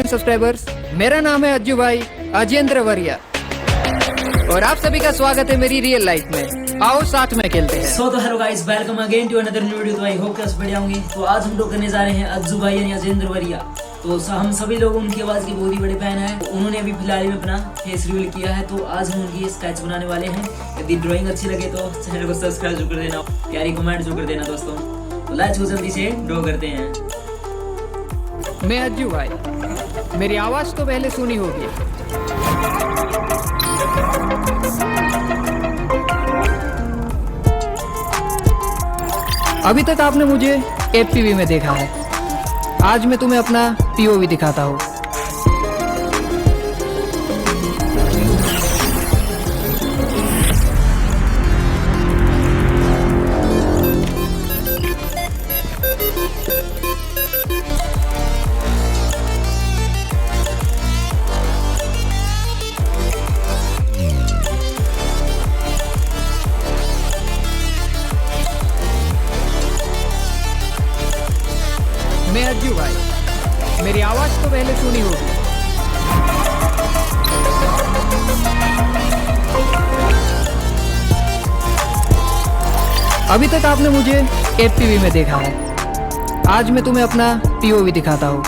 Subscribers. मेरा नाम है अज्जू भाई अजेंद्र वरिया और आप सभी का स्वागत है मेरी रियल लाइफ में। आओ साथ में खेलते हैं। तो hello guys, welcome again to another new video. तो आई होप कि आप बढ़िया होंगे। तो आज हम लोग करने जा रहे हैं अज्जू भाई यानी अजेंद्र वरिया। तो हम सभी लोग उनकी आवाज के बहुत ही बड़े फैन हैं। उन्होंने अभी फिलहाल में अपना फेस रिवील किया है, तो आज हम उनकी स्केच बनाने वाले हैं। यदि ड्राइंग अच्छी लगे तो चैनल को सब्सक्राइब जरूर कर देना, प्यारी कमेंट जरूर कर देना दोस्तों। तो लेट्स गो, जल्दी से ड्रॉ करते हैं। मैं अज्जू भाई, मेरी आवाज तो पहले सुनी होगी। अभी तक आपने मुझे एफपीवी में देखा है, आज मैं तुम्हें अपना पीओवी दिखाता हूँ। मैं अज्जू भाई, मेरी आवाज तो पहले सुनी होगी। अभी तक आपने मुझे एफपीवी में देखा है, आज मैं तुम्हें अपना पीओवी दिखाता हूँ।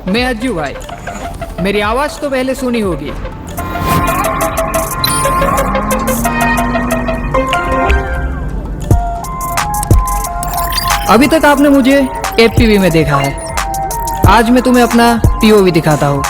मैं अज्जू भाई, मेरी आवाज तो पहले सुनी होगी। अभी तक आपने मुझे एपीवी में देखा है, आज मैं तुम्हें अपना पीओवी दिखाता हूँ।